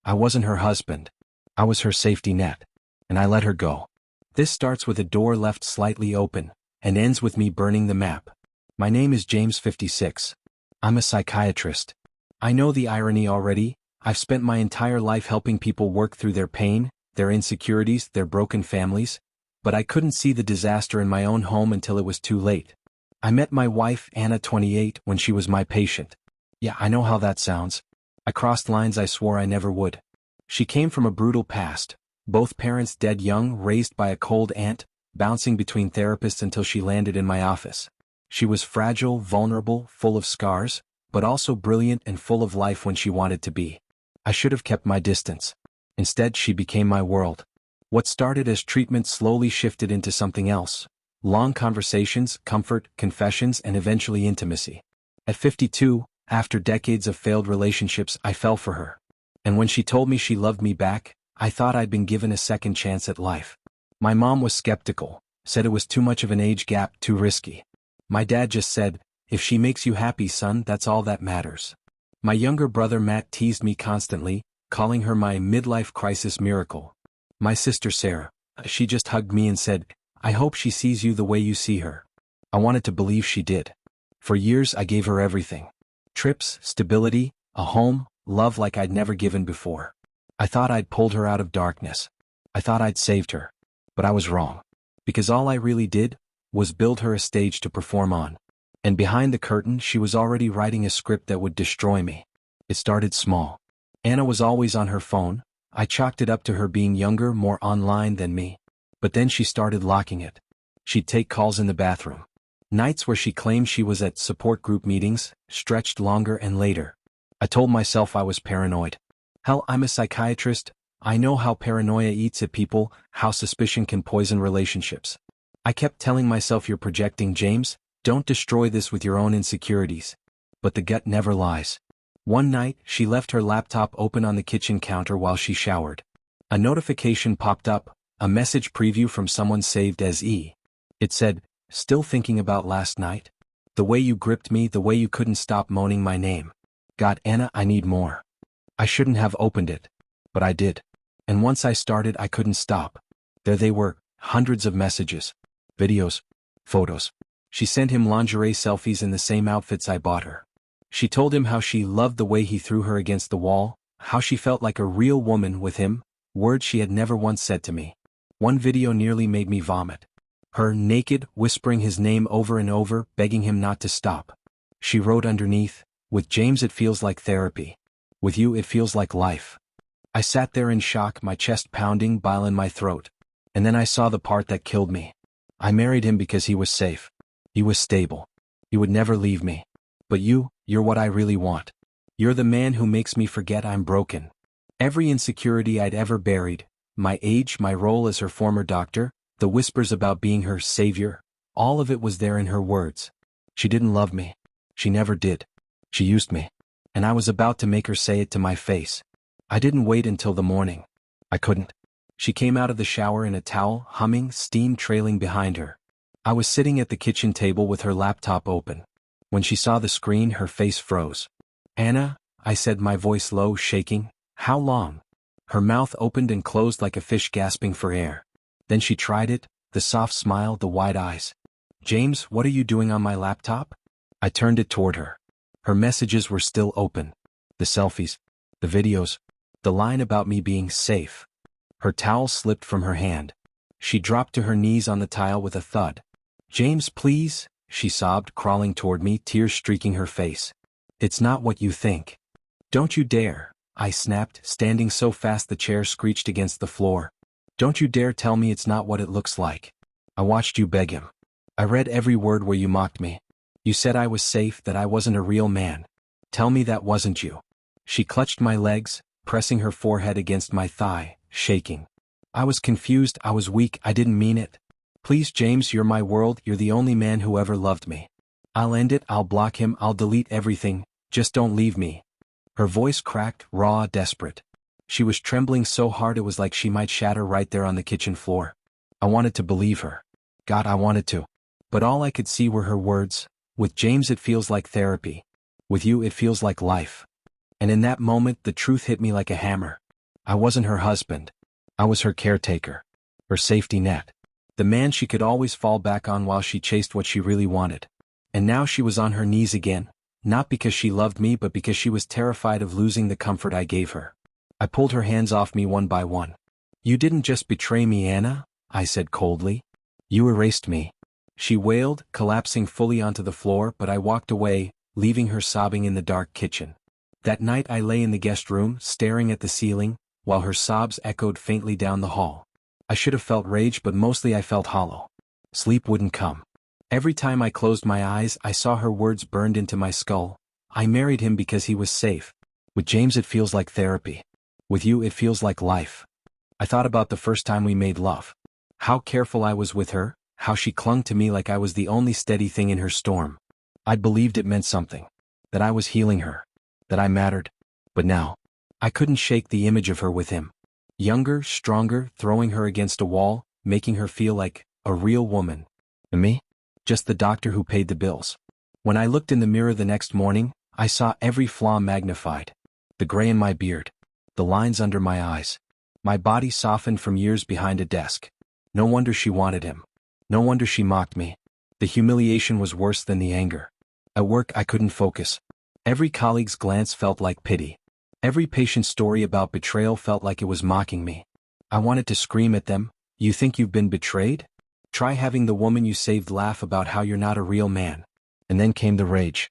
I wasn't her husband. I was her safety net. And I let her go. This starts with a door left slightly open, and ends with me burning the map. My name is James 56. I'm a psychiatrist. I know the irony already. I've spent my entire life helping people work through their pain, their insecurities, their broken families, but I couldn't see the disaster in my own home until it was too late. I met my wife, Anna, 28, when she was my patient. Yeah, I know how that sounds. I crossed lines I swore I never would. She came from a brutal past, both parents dead young, raised by a cold aunt, bouncing between therapists until she landed in my office. She was fragile, vulnerable, full of scars, but also brilliant and full of life when she wanted to be. I should have kept my distance. Instead, she became my world. What started as treatment slowly shifted into something else. Long conversations, comfort, confessions, and eventually intimacy. At 52, after decades of failed relationships, I fell for her. And when she told me she loved me back, I thought I'd been given a second chance at life. My mom was skeptical, said it was too much of an age gap, too risky. My dad just said, "If she makes you happy, son, that's all that matters." My younger brother Matt teased me constantly, calling her my midlife crisis miracle. My sister Sarah, she just hugged me and said, "I hope she sees you the way you see her." I wanted to believe she did. For years I gave her everything. Trips, stability, a home, love like I'd never given before. I thought I'd pulled her out of darkness. I thought I'd saved her. But I was wrong. Because all I really did was build her a stage to perform on. And behind the curtain, she was already writing a script that would destroy me. It started small. Anna was always on her phone. I chalked it up to her being younger, more online than me. But then she started locking it. She'd take calls in the bathroom. Nights where she claimed she was at support group meetings stretched longer and later. I told myself I was paranoid. Hell, I'm a psychiatrist. I know how paranoia eats at people, how suspicion can poison relationships. I kept telling myself, "You're projecting, James. Don't destroy this with your own insecurities." But the gut never lies. One night, she left her laptop open on the kitchen counter while she showered. A notification popped up, a message preview from someone saved as E. It said, "Still thinking about last night? The way you gripped me, the way you couldn't stop moaning my name. God, Anna, I need more." I shouldn't have opened it. But I did. And once I started, I couldn't stop. There they were, hundreds of messages. Videos. Photos. She sent him lingerie selfies in the same outfits I bought her. She told him how she loved the way he threw her against the wall, how she felt like a real woman with him, words she had never once said to me. One video nearly made me vomit. Her naked, whispering his name over and over, begging him not to stop. She wrote underneath, "With James it feels like therapy. With you it feels like life." I sat there in shock, my chest pounding, bile in my throat. And then I saw the part that killed me. I married him because he was safe. He was stable. He would never leave me. But you're what I really want. You're the man who makes me forget I'm broken. Every insecurity I'd ever buried, my age, my role as her former doctor, the whispers about being her savior, all of it was there in her words. She didn't love me. She never did. She used me. And I was about to make her say it to my face. I didn't wait until the morning. I couldn't. She came out of the shower in a towel, humming, steam trailing behind her. I was sitting at the kitchen table with her laptop open. When she saw the screen, her face froze. "Anna," I said, my voice low, shaking. "How long?" Her mouth opened and closed like a fish gasping for air. Then she tried it, the soft smile, the wide eyes. "James, what are you doing on my laptop?" I turned it toward her. Her messages were still open. The selfies. The videos. The line about me being safe. Her towel slipped from her hand. She dropped to her knees on the tile with a thud. "James, please," she sobbed, crawling toward me, tears streaking her face. "It's not what you think." "Don't you dare," I snapped, standing so fast the chair screeched against the floor. "Don't you dare tell me it's not what it looks like. I watched you beg him. I read every word where you mocked me. You said I was safe, that I wasn't a real man. Tell me that wasn't you." She clutched my legs, pressing her forehead against my thigh, shaking. I was confused, I was weak, I didn't mean it. "Please, James, you're my world, you're the only man who ever loved me. I'll end it, I'll block him, I'll delete everything, just don't leave me." Her voice cracked, raw, desperate. She was trembling so hard it was like she might shatter right there on the kitchen floor. I wanted to believe her. God, I wanted to. But all I could see were her words. "With James it feels like therapy. With you it feels like life." And in that moment the truth hit me like a hammer. I wasn't her husband. I was her caretaker. Her safety net. The man she could always fall back on while she chased what she really wanted. And now she was on her knees again, not because she loved me but because she was terrified of losing the comfort I gave her. I pulled her hands off me one by one. "You didn't just betray me, Anna," I said coldly. "You erased me." She wailed, collapsing fully onto the floor, but I walked away, leaving her sobbing in the dark kitchen. That night I lay in the guest room, staring at the ceiling, while her sobs echoed faintly down the hall. I should have felt rage, but mostly I felt hollow. Sleep wouldn't come. Every time I closed my eyes, I saw her words burned into my skull. "I married him because he was safe. With James it feels like therapy. With you it feels like life." I thought about the first time we made love. How careful I was with her, how she clung to me like I was the only steady thing in her storm. I'd believed it meant something. That I was healing her. That I mattered. But now, I couldn't shake the image of her with him. Younger, stronger, throwing her against a wall, making her feel like a real woman. And me? Just the doctor who paid the bills. When I looked in the mirror the next morning, I saw every flaw magnified. The gray in my beard. The lines under my eyes. My body softened from years behind a desk. No wonder she wanted him. No wonder she mocked me. The humiliation was worse than the anger. At work I couldn't focus. Every colleague's glance felt like pity. Every patient's story about betrayal felt like it was mocking me. I wanted to scream at them, "You think you've been betrayed? Try having the woman you saved laugh about how you're not a real man." And then came the rage.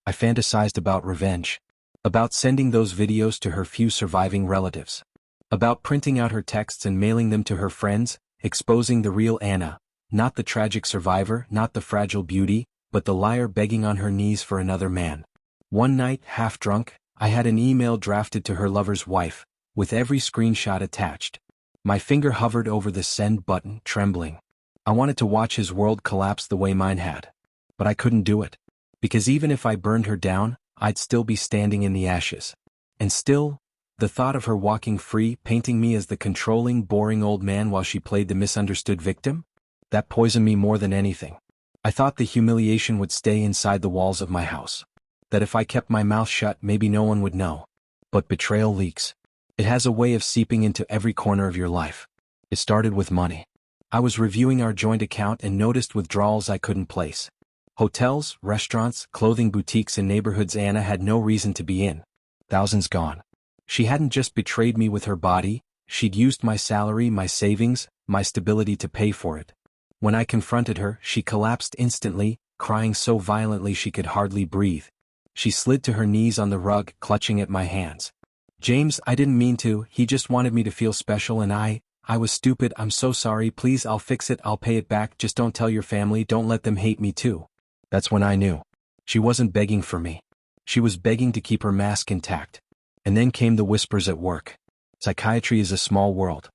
I fantasized about revenge. About sending those videos to her few surviving relatives. About printing out her texts and mailing them to her friends, exposing the real Anna, not the tragic survivor, not the fragile beauty, but the liar begging on her knees for another man. One night, half drunk, I had an email drafted to her lover's wife, with every screenshot attached. My finger hovered over the send button, trembling. I wanted to watch his world collapse the way mine had. But I couldn't do it. Because even if I burned her down, I'd still be standing in the ashes. And still, the thought of her walking free, painting me as the controlling, boring old man while she played the misunderstood victim? That poisoned me more than anything. I thought the humiliation would stay inside the walls of my house. That if I kept my mouth shut, maybe no one would know. But betrayal leaks. It has a way of seeping into every corner of your life. It started with money. I was reviewing our joint account and noticed withdrawals I couldn't place. Hotels, restaurants, clothing boutiques in neighborhoods Anna had no reason to be in. Thousands gone. She hadn't just betrayed me with her body, she'd used my salary, my savings, my stability to pay for it. When I confronted her, she collapsed instantly, crying so violently she could hardly breathe. She slid to her knees on the rug, clutching at my hands. "James, I didn't mean to, he just wanted me to feel special and I was stupid, I'm so sorry, please I'll fix it, I'll pay it back, just don't tell your family, don't let them hate me too." That's when I knew. She wasn't begging for me. She was begging to keep her mask intact. And then came the whispers at work. Psychiatry is a small world.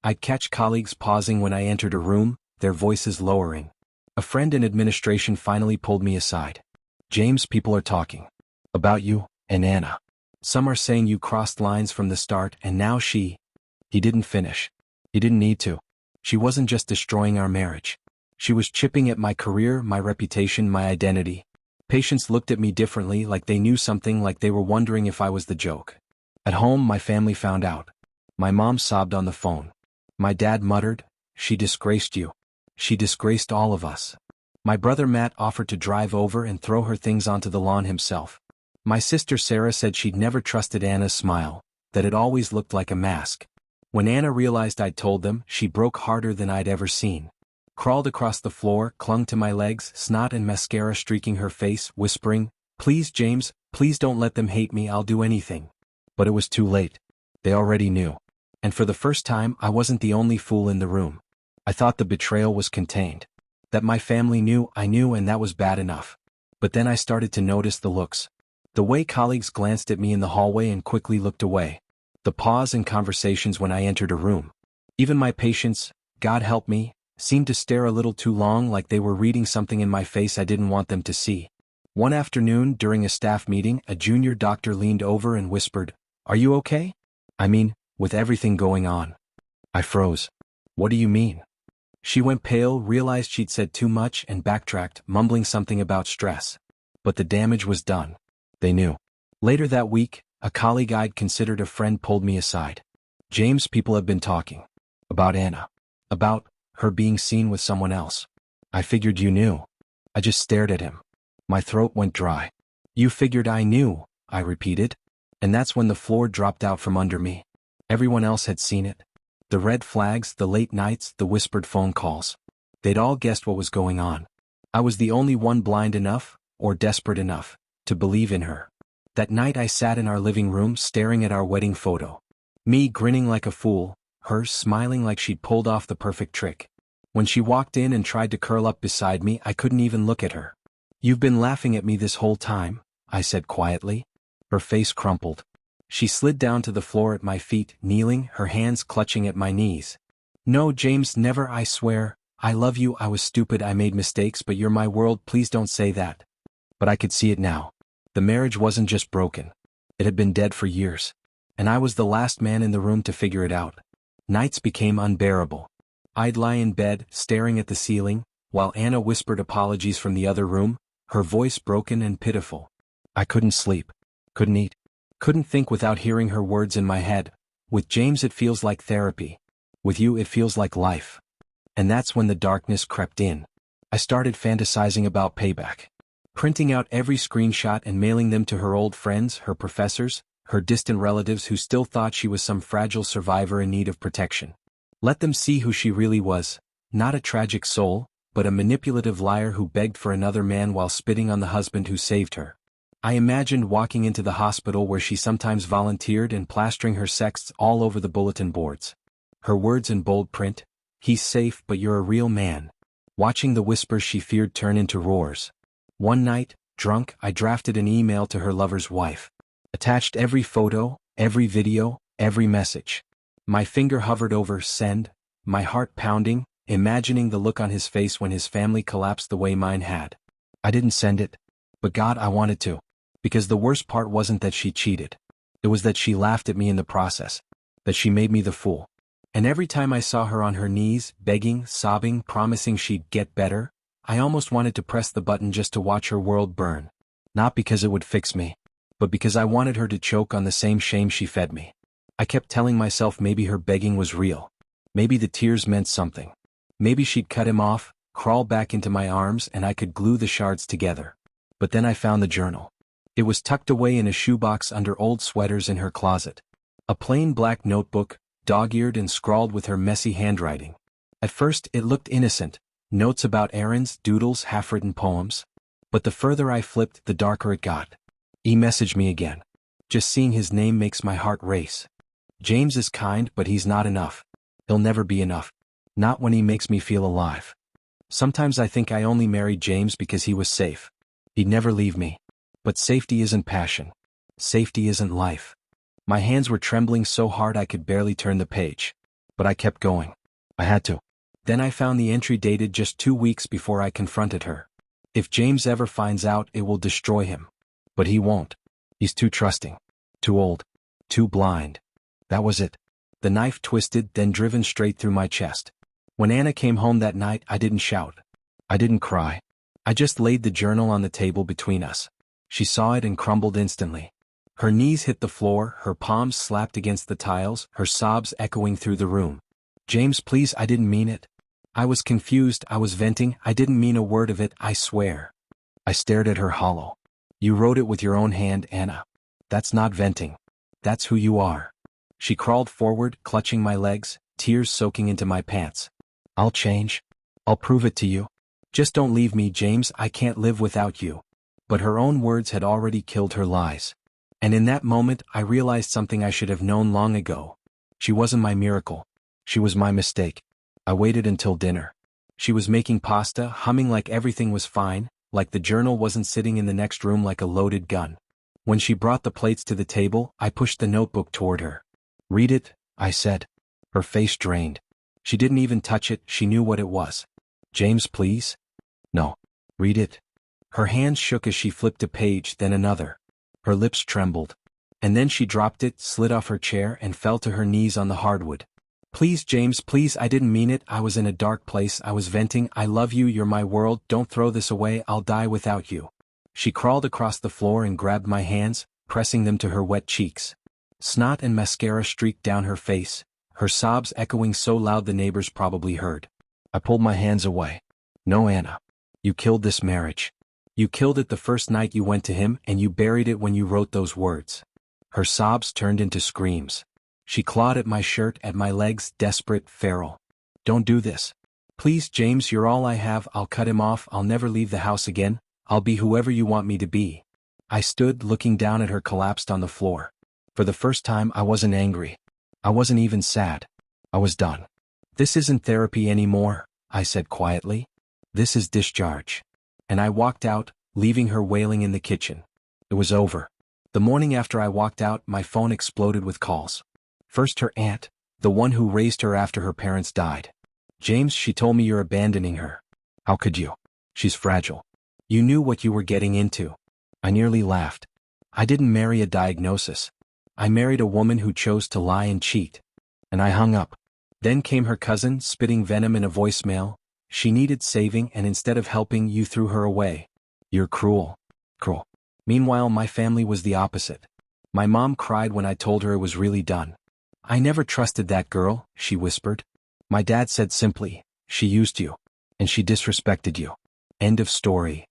I'd catch colleagues pausing when I entered a room, their voices lowering. A friend in administration finally pulled me aside. "James, people are talking. About you, and Anna. Some are saying you crossed lines from the start and now she..." He didn't finish. He didn't need to. She wasn't just destroying our marriage. She was chipping at my career, my reputation, my identity. Patients looked at me differently, like they knew something, like they were wondering if I was the joke. At home, my family found out. My mom sobbed on the phone. My dad muttered, "She disgraced you. She disgraced all of us." My brother Matt offered to drive over and throw her things onto the lawn himself. My sister Sarah said she'd never trusted Anna's smile, that it always looked like a mask. When Anna realized I'd told them, she broke harder than I'd ever seen. Crawled across the floor, clung to my legs, snot and mascara streaking her face, whispering, "Please, James, please don't let them hate me, I'll do anything." But it was too late. They already knew. And for the first time, I wasn't the only fool in the room. I thought the betrayal was contained. That my family knew, I knew, and that was bad enough. But then I started to notice the looks. The way colleagues glanced at me in the hallway and quickly looked away. The pause in conversations when I entered a room. Even my patients, God help me, seemed to stare a little too long, like they were reading something in my face I didn't want them to see. One afternoon, during a staff meeting, a junior doctor leaned over and whispered, "Are you okay? I mean, with everything going on." I froze. "What do you mean?" She went pale, realized she'd said too much, and backtracked, mumbling something about stress. But the damage was done. They knew. Later that week, a colleague I'd considered a friend pulled me aside. James, people have been talking. About Anna. About her being seen with someone else. I figured you knew. I just stared at him. My throat went dry. You figured I knew, I repeated. And that's when the floor dropped out from under me. Everyone else had seen it. The red flags, the late nights, the whispered phone calls. They'd all guessed what was going on. I was the only one blind enough, or desperate enough, to believe in her. That night I sat in our living room staring at our wedding photo. Me grinning like a fool, her smiling like she'd pulled off the perfect trick. When she walked in and tried to curl up beside me, I couldn't even look at her. You've been laughing at me this whole time, I said quietly. Her face crumpled. She slid down to the floor at my feet, kneeling, her hands clutching at my knees. No, James, never, I swear. I love you, I was stupid, I made mistakes, but you're my world, please don't say that. But I could see it now. The marriage wasn't just broken. It had been dead for years. And I was the last man in the room to figure it out. Nights became unbearable. I'd lie in bed, staring at the ceiling, while Anna whispered apologies from the other room, her voice broken and pitiful. I couldn't sleep. Couldn't eat. Couldn't think without hearing her words in my head. With James it feels like therapy. With you it feels like life. And that's when the darkness crept in. I started fantasizing about payback. Printing out every screenshot and mailing them to her old friends, her professors, her distant relatives who still thought she was some fragile survivor in need of protection. Let them see who she really was, not a tragic soul, but a manipulative liar who begged for another man while spitting on the husband who saved her. I imagined walking into the hospital where she sometimes volunteered and plastering her sexts all over the bulletin boards. Her words in bold print, "He's safe, but you're a real man." Watching the whispers she feared turn into roars. One night, drunk, I drafted an email to her lover's wife. Attached every photo, every video, every message. My finger hovered over send, my heart pounding, imagining the look on his face when his family collapsed the way mine had. I didn't send it. But God, I wanted to. Because the worst part wasn't that she cheated. It was that she laughed at me in the process. That she made me the fool. And every time I saw her on her knees, begging, sobbing, promising she'd get better, I almost wanted to press the button just to watch her world burn. Not because it would fix me, but because I wanted her to choke on the same shame she fed me. I kept telling myself maybe her begging was real. Maybe the tears meant something. Maybe she'd cut him off, crawl back into my arms, and I could glue the shards together. But then I found the journal. It was tucked away in a shoebox under old sweaters in her closet. A plain black notebook, dog-eared and scrawled with her messy handwriting. At first it looked innocent, notes about errands, doodles, half-written poems. But the further I flipped, the darker it got. He messaged me again. Just seeing his name makes my heart race. James is kind, but he's not enough. He'll never be enough. Not when he makes me feel alive. Sometimes I think I only married James because he was safe. He'd never leave me. But safety isn't passion. Safety isn't life. My hands were trembling so hard I could barely turn the page. But I kept going. I had to. Then I found the entry dated just 2 weeks before I confronted her. If James ever finds out, it will destroy him. But he won't. He's too trusting. Too old. Too blind. That was it. The knife twisted, then driven straight through my chest. When Anna came home that night, I didn't shout. I didn't cry. I just laid the journal on the table between us. She saw it and crumbled instantly. Her knees hit the floor, her palms slapped against the tiles, her sobs echoing through the room. James, please, I didn't mean it. I was confused, I was venting, I didn't mean a word of it, I swear. I stared at her hollow. You wrote it with your own hand, Anna. That's not venting. That's who you are. She crawled forward, clutching my legs, tears soaking into my pants. I'll change. I'll prove it to you. Just don't leave me, James, I can't live without you. But her own words had already killed her lies. And in that moment, I realized something I should have known long ago. She wasn't my miracle. She was my mistake. I waited until dinner. She was making pasta, humming like everything was fine, like the journal wasn't sitting in the next room like a loaded gun. When she brought the plates to the table, I pushed the notebook toward her. Read it, I said. Her face drained. She didn't even touch it, she knew what it was. James, please? No. Read it. Her hands shook as she flipped a page, then another. Her lips trembled. And then she dropped it, slid off her chair, and fell to her knees on the hardwood. Please, James, please, I didn't mean it, I was in a dark place, I was venting, I love you, you're my world, don't throw this away, I'll die without you. She crawled across the floor and grabbed my hands, pressing them to her wet cheeks. Snot and mascara streaked down her face, her sobs echoing so loud the neighbors probably heard. I pulled my hands away. No, Anna. You killed this marriage. You killed it the first night you went to him, and you buried it when you wrote those words. Her sobs turned into screams. She clawed at my shirt, at my legs, desperate, feral. Don't do this. Please, James, you're all I have. I'll cut him off. I'll never leave the house again. I'll be whoever you want me to be. I stood, looking down at her collapsed on the floor. For the first time, I wasn't angry. I wasn't even sad. I was done. This isn't therapy anymore, I said quietly. This is discharge. And I walked out, leaving her wailing in the kitchen. It was over. The morning after I walked out, my phone exploded with calls. First her aunt, the one who raised her after her parents died. James, she told me you're abandoning her. How could you? She's fragile. You knew what you were getting into. I nearly laughed. I didn't marry a diagnosis. I married a woman who chose to lie and cheat. And I hung up. Then came her cousin, spitting venom in a voicemail. She needed saving, and instead of helping, you threw her away. You're cruel. Cruel. Meanwhile, my family was the opposite. My mom cried when I told her it was really done. I never trusted that girl, she whispered. My dad said simply, she used you. And she disrespected you. End of story.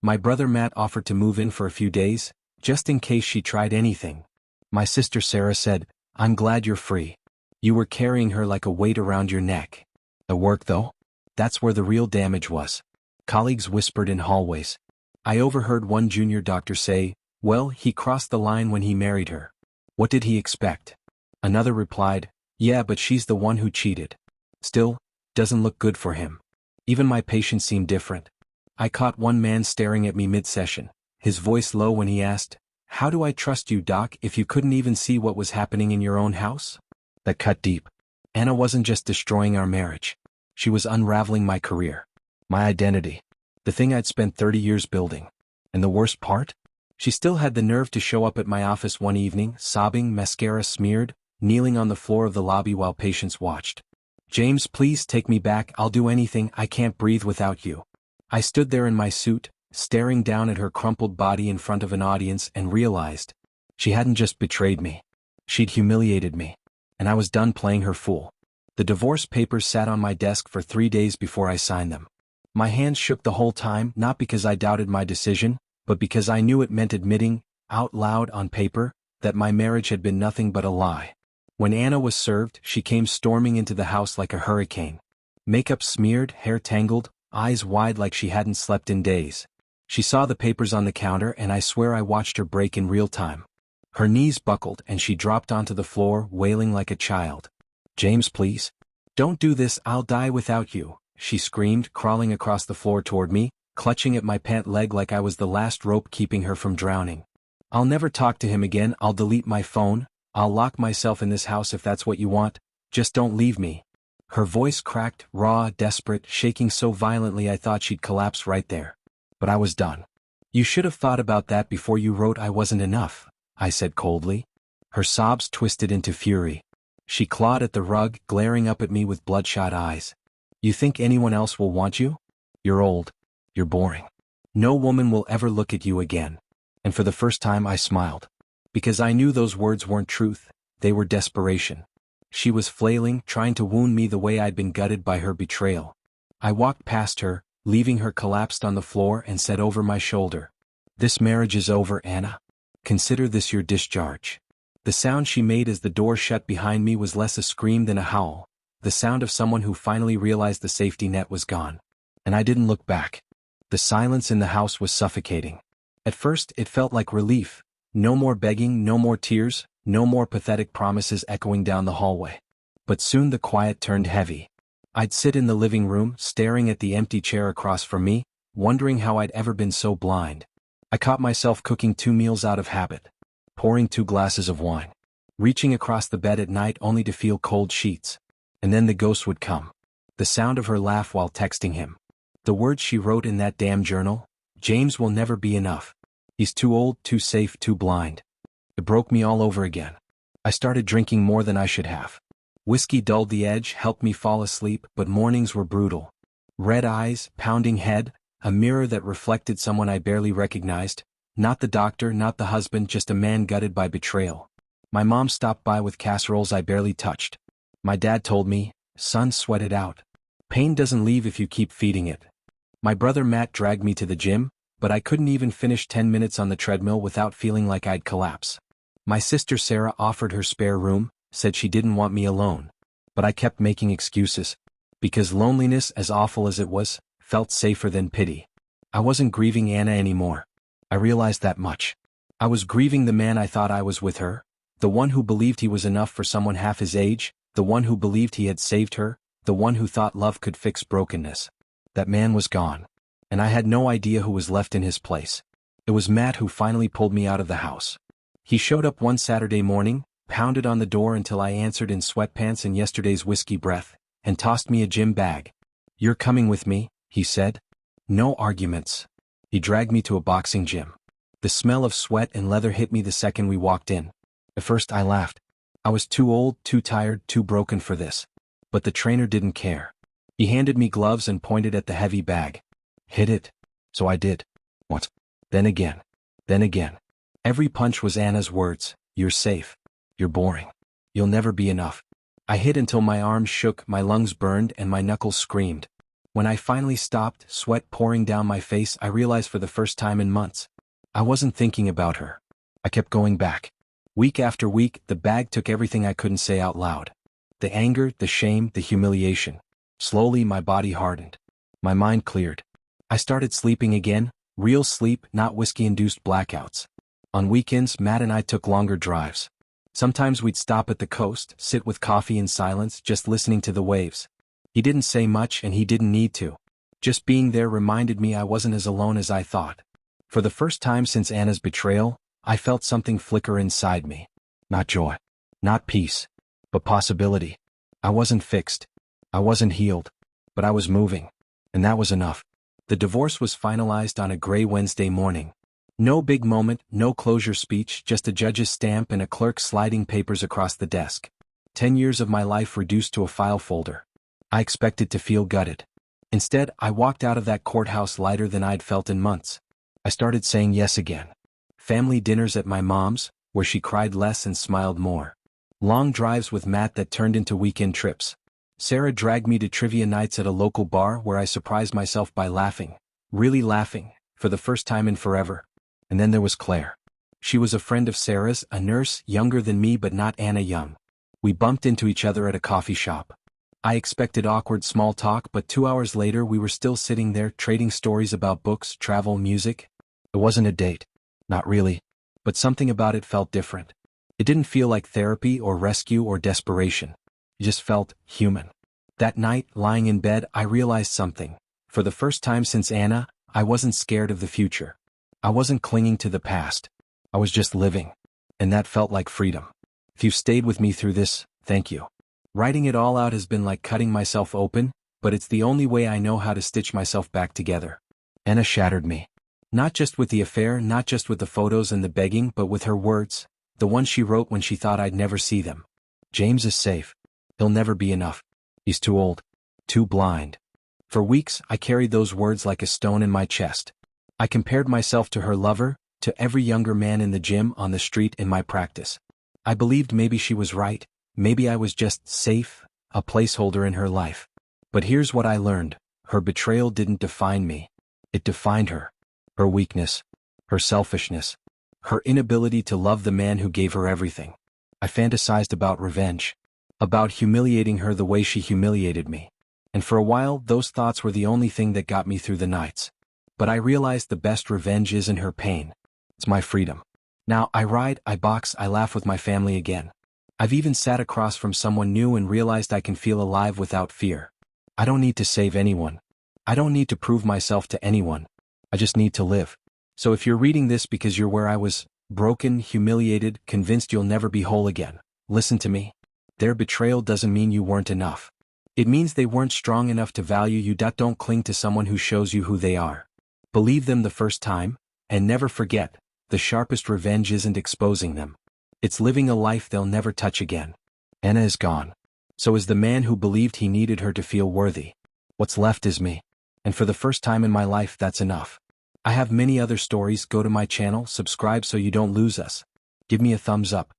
My brother Matt offered to move in for a few days, just in case she tried anything. My sister Sarah said, I'm glad you're free. You were carrying her like a weight around your neck. At work though? That's where the real damage was. Colleagues whispered in hallways. I overheard one junior doctor say, well, he crossed the line when he married her. What did he expect? Another replied, yeah, but she's the one who cheated. Still, doesn't look good for him. Even my patients seemed different. I caught one man staring at me mid-session, his voice low when he asked, how do I trust you, doc, if you couldn't even see what was happening in your own house? That cut deep. Anna wasn't just destroying our marriage. She was unraveling my career. My identity. The thing I'd spent 30 years building. And the worst part? She still had the nerve to show up at my office one evening, sobbing, mascara smeared, kneeling on the floor of the lobby while patients watched. James, please take me back. I'll do anything. I can't breathe without you. I stood there in my suit, staring down at her crumpled body in front of an audience, and realized she hadn't just betrayed me. She'd humiliated me. And I was done playing her fool. The divorce papers sat on my desk for 3 days before I signed them. My hands shook the whole time, not because I doubted my decision, but because I knew it meant admitting, out loud on paper, that my marriage had been nothing but a lie. When Anna was served, she came storming into the house like a hurricane. Makeup smeared, hair tangled, eyes wide like she hadn't slept in days. She saw the papers on the counter, and I swear I watched her break in real time. Her knees buckled and she dropped onto the floor, wailing like a child. James, please. Don't do this, I'll die without you, she screamed, crawling across the floor toward me, clutching at my pant leg like I was the last rope keeping her from drowning. I'll never talk to him again. I'll delete my phone. I'll lock myself in this house if that's what you want. Just don't leave me. Her voice cracked, raw, desperate, shaking so violently I thought she'd collapse right there. But I was done. You should have thought about that before you wrote I wasn't enough, I said coldly. Her sobs twisted into fury. She clawed at the rug, glaring up at me with bloodshot eyes. You think anyone else will want you? You're old. You're boring. No woman will ever look at you again. And for the first time I smiled. Because I knew those words weren't truth, they were desperation. She was flailing, trying to wound me the way I'd been gutted by her betrayal. I walked past her, leaving her collapsed on the floor, and said over my shoulder, this marriage is over, Anna. Consider this your discharge. The sound she made as the door shut behind me was less a scream than a howl, the sound of someone who finally realized the safety net was gone. And I didn't look back. The silence in the house was suffocating. At first, it felt like relief. No more begging, no more tears, no more pathetic promises echoing down the hallway. But soon the quiet turned heavy. I'd sit in the living room, staring at the empty chair across from me, wondering how I'd ever been so blind. I caught myself cooking 2 meals out of habit, pouring 2 glasses of wine, reaching across the bed at night only to feel cold sheets. And then the ghost would come. The sound of her laugh while texting him. The words she wrote in that damn journal, James will never be enough. He's too old, too safe, too blind. It broke me all over again. I started drinking more than I should have. Whiskey dulled the edge, helped me fall asleep, but mornings were brutal. Red eyes, pounding head, a mirror that reflected someone I barely recognized. Not the doctor, not the husband, just a man gutted by betrayal. My mom stopped by with casseroles I barely touched. My dad told me, "Son, sweat it out. Pain doesn't leave if you keep feeding it." My brother Matt dragged me to the gym, but I couldn't even finish 10 minutes on the treadmill without feeling like I'd collapse. My sister Sarah offered her spare room, said she didn't want me alone. But I kept making excuses. Because loneliness, as awful as it was, felt safer than pity. I wasn't grieving Anna anymore. I realized that much. I was grieving the man I thought I was with her, the one who believed he was enough for someone half his age, the one who believed he had saved her, the one who thought love could fix brokenness. That man was gone. And I had no idea who was left in his place. It was Matt who finally pulled me out of the house. He showed up one Saturday morning, pounded on the door until I answered in sweatpants and yesterday's whiskey breath, and tossed me a gym bag. "You're coming with me," he said. No arguments. He dragged me to a boxing gym. The smell of sweat and leather hit me the second we walked in. At first I laughed. I was too old, too tired, too broken for this. But the trainer didn't care. He handed me gloves and pointed at the heavy bag. "Hit it." So I did. What? Then again. Then again. Every punch was Anna's words. "You're safe. You're boring. You'll never be enough." I hit until my arms shook, my lungs burned, and my knuckles screamed. When I finally stopped, sweat pouring down my face, I realized for the first time in months, I wasn't thinking about her. I kept going back. Week after week, the bag took everything I couldn't say out loud. The anger, the shame, the humiliation. Slowly my body hardened. My mind cleared. I started sleeping again, real sleep, not whiskey-induced blackouts. On weekends, Matt and I took longer drives. Sometimes we'd stop at the coast, sit with coffee in silence, just listening to the waves. He didn't say much and he didn't need to. Just being there reminded me I wasn't as alone as I thought. For the first time since Anna's betrayal, I felt something flicker inside me. Not joy. Not peace. But possibility. I wasn't fixed. I wasn't healed. But I was moving. And that was enough. The divorce was finalized on a gray Wednesday morning. No big moment, no closure speech, just a judge's stamp and a clerk sliding papers across the desk. 10 years of my life reduced to a file folder. I expected to feel gutted. Instead, I walked out of that courthouse lighter than I'd felt in months. I started saying yes again. Family dinners at my mom's, where she cried less and smiled more. Long drives with Matt that turned into weekend trips. Sarah dragged me to trivia nights at a local bar where I surprised myself by laughing. Really laughing, for the first time in forever. And then there was Claire. She was a friend of Sarah's, a nurse, younger than me but not Anna young. We bumped into each other at a coffee shop. I expected awkward small talk, but 2 hours later we were still sitting there trading stories about books, travel, music. It wasn't a date. Not really. But something about it felt different. It didn't feel like therapy or rescue or desperation. It just felt human. That night, lying in bed, I realized something. For the first time since Anna, I wasn't scared of the future. I wasn't clinging to the past. I was just living. And that felt like freedom. If you've stayed with me through this, thank you. Writing it all out has been like cutting myself open, but it's the only way I know how to stitch myself back together. Anna shattered me. Not just with the affair, not just with the photos and the begging, but with her words, the ones she wrote when she thought I'd never see them. "James is safe. He'll never be enough. He's too old. Too blind." For weeks, I carried those words like a stone in my chest. I compared myself to her lover, to every younger man in the gym, on the street, in my practice. I believed maybe she was right, maybe I was just safe, a placeholder in her life. But here's what I learned: her betrayal didn't define me. It defined her. Her weakness. Her selfishness. Her inability to love the man who gave her everything. I fantasized about revenge. About humiliating her the way she humiliated me. And for a while, those thoughts were the only thing that got me through the nights. But I realized the best revenge isn't her pain. It's my freedom. Now, I ride, I box, I laugh with my family again. I've even sat across from someone new and realized I can feel alive without fear. I don't need to save anyone. I don't need to prove myself to anyone. I just need to live. So if you're reading this because you're where I was, broken, humiliated, convinced you'll never be whole again, listen to me. Their betrayal doesn't mean you weren't enough. It means they weren't strong enough to value you. Don't cling to someone who shows you who they are. Believe them the first time, and never forget, the sharpest revenge isn't exposing them. It's living a life they'll never touch again. Anna is gone. So is the man who believed he needed her to feel worthy. What's left is me. And for the first time in my life, that's enough. I have many other stories. Go to my channel, subscribe so you don't lose us. Give me a thumbs up.